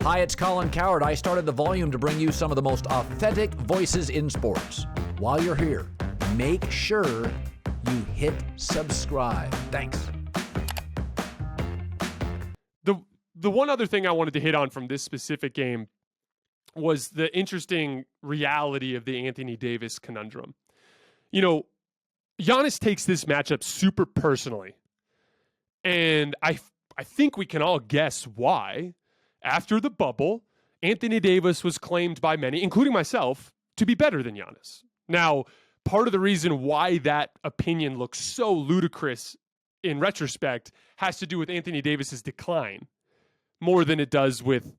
Hi, it's Colin Coward. I started The Volume to bring you some of the most authentic voices in sports. While you're here, make sure you hit subscribe. Thanks. The one other thing I wanted to hit on from this specific game was the interesting reality of the Anthony Davis conundrum. You know, Giannis takes this matchup super personally. And I think we can all guess why. After the bubble, Anthony Davis was claimed by many, including myself, to be better than Giannis. Now, part of the reason why that opinion looks so ludicrous in retrospect has to do with Anthony Davis's decline more than it does with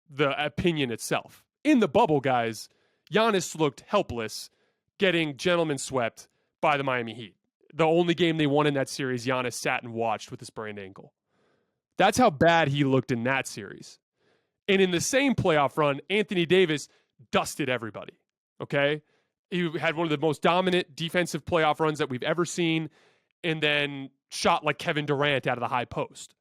the opinion itself. In the bubble, guys, Giannis looked helpless, getting gentlemen swept by the Miami Heat. The only game they won in that series, Giannis sat and watched with a sprained ankle. That's how bad he looked in that series. And in the same playoff run, Anthony Davis dusted everybody, okay? He had one of the most dominant defensive playoff runs that we've ever seen, and then shot like Kevin Durant out of the high post.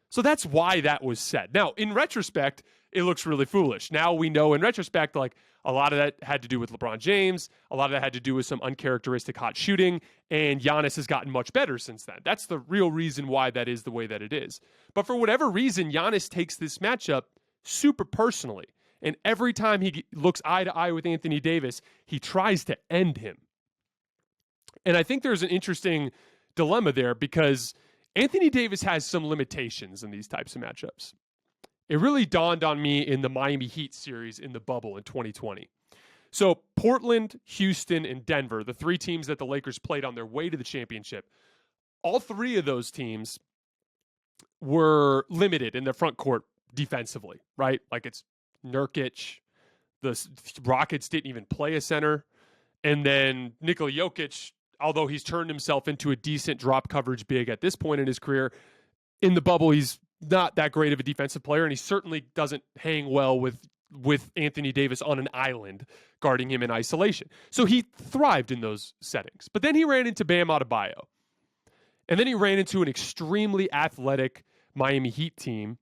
So that's why that was said. Now, in retrospect, it looks really foolish. Now we know in retrospect, like a lot of that had to do with LeBron James. A lot of that had to do with some uncharacteristic hot shooting. And Giannis has gotten much better since then. That's the real reason why that is the way that it is. But for whatever reason, Giannis takes this matchup super personally. And every time he looks eye to eye with Anthony Davis, he tries to end him. And I think there's an interesting dilemma there because Anthony Davis has some limitations in these types of matchups. It really dawned on me in the Miami Heat series in the bubble in 2020. So Portland, Houston, and Denver, the three teams that the Lakers played on their way to the championship, all three of those teams were limited in their front court defensively, right? Like it's Nurkic. The Rockets didn't even play a center. And then Nikola Jokic, although he's turned himself into a decent drop coverage big at this point in his career, in the bubble, he's not that great of a defensive player, and he certainly doesn't hang well with Anthony Davis on an island guarding him in isolation. So he thrived in those settings. But then he ran into Bam Adebayo. And then he ran into an extremely athletic Miami Heat team.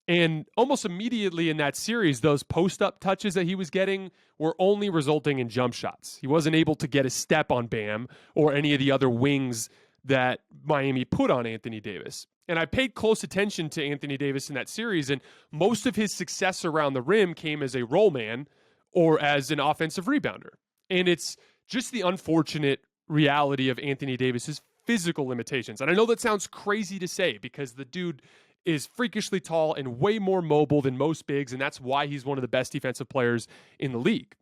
And almost immediately in that series, those post-up touches that he was getting were only resulting in jump shots. He wasn't able to get a step on Bam or any of the other wings that Miami put on Anthony Davis. And I paid close attention to Anthony Davis in that series, and most of his success around the rim came as a roll man or as an offensive rebounder. And it's just the unfortunate reality of Anthony Davis's physical limitations. And I know that sounds crazy to say because the dude is freakishly tall and way more mobile than most bigs, and that's why he's one of the best defensive players in the league.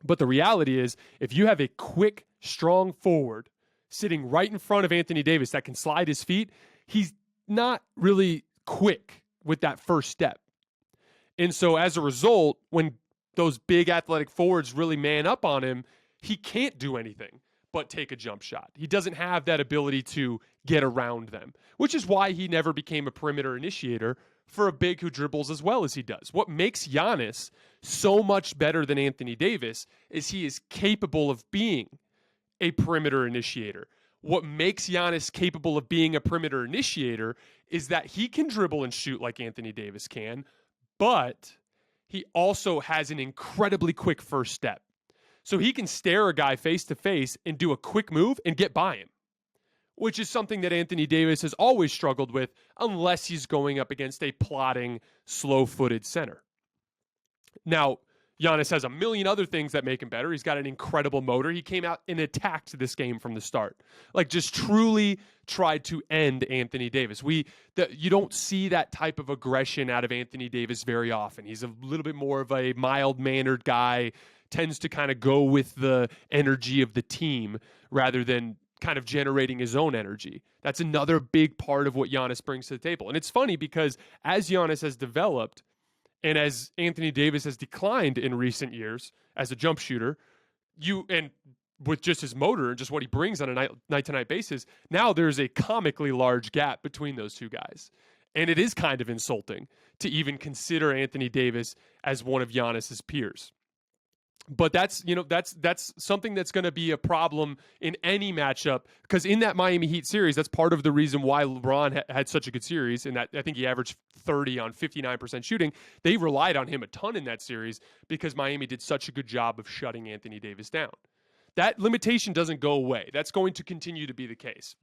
But the reality is, if you have a quick, strong forward sitting right in front of Anthony Davis that can slide his feet, he's not really quick with that first step. And so as a result, when those big athletic forwards really man up on him, he can't do anything but take a jump shot. He doesn't have that ability to get around them, which is why he never became a perimeter initiator for a big who dribbles as well as he does. What makes Giannis so much better than Anthony Davis is he is capable of being a perimeter initiator. What makes Giannis capable of being a perimeter initiator is that he can dribble and shoot like Anthony Davis can, but he also has an incredibly quick first step. So he can stare a guy face to face and do a quick move and get by him, which is something that Anthony Davis has always struggled with unless he's going up against a plodding, slow-footed center. Now, Giannis has a million other things that make him better. He's got an incredible motor. He came out and attacked this game from the start. Like, just truly tried to end Anthony Davis. You don't see that type of aggression out of Anthony Davis very often. He's a little bit more of a mild-mannered guy, tends to kind of go with the energy of the team rather than kind of generating his own energy. That's another big part of what Giannis brings to the table. And it's funny because as Giannis has developed and as Anthony Davis has declined in recent years as a jump shooter, and with just his motor and just what he brings on a night-to-night basis, now there's a comically large gap between those two guys. And it is kind of insulting to even consider Anthony Davis as one of Giannis's peers. But that's something that's going to be a problem in any matchup, because in that Miami Heat series, that's part of the reason why LeBron had such a good series. And that I think he averaged 30 on 59% shooting. They relied on him a ton in that series because Miami did such a good job of shutting Anthony Davis down. That limitation doesn't go away. That's going to continue to be the case.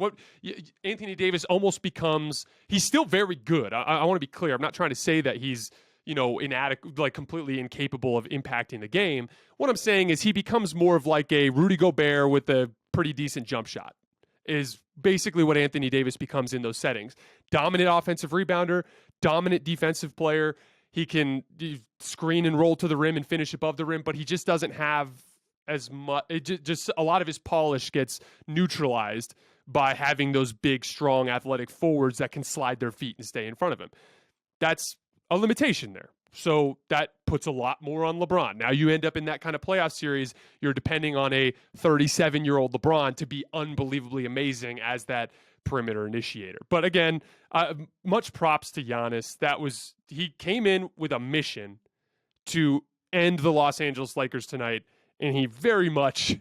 Anthony Davis almost becomes, he's still very good. I want to be clear. I'm not trying to say that he's, inadequate, like completely incapable of impacting the game. What I'm saying is he becomes more of like a Rudy Gobert with a pretty decent jump shot, is basically what Anthony Davis becomes in those settings. Dominant offensive rebounder, dominant defensive player. He can screen and roll to the rim and finish above the rim, but he just doesn't have as much. Just a lot of his polish gets neutralized by having those big, strong, athletic forwards that can slide their feet and stay in front of him. That's a limitation there. So that puts a lot more on LeBron. Now you end up in that kind of playoff series, you're depending on a 37-year-old LeBron to be unbelievably amazing as that perimeter initiator. But again, much props to Giannis. He came in with a mission to end the Los Angeles Lakers tonight, and he very much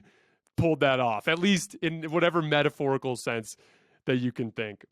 pulled that off, at least in whatever metaphorical sense that you can think.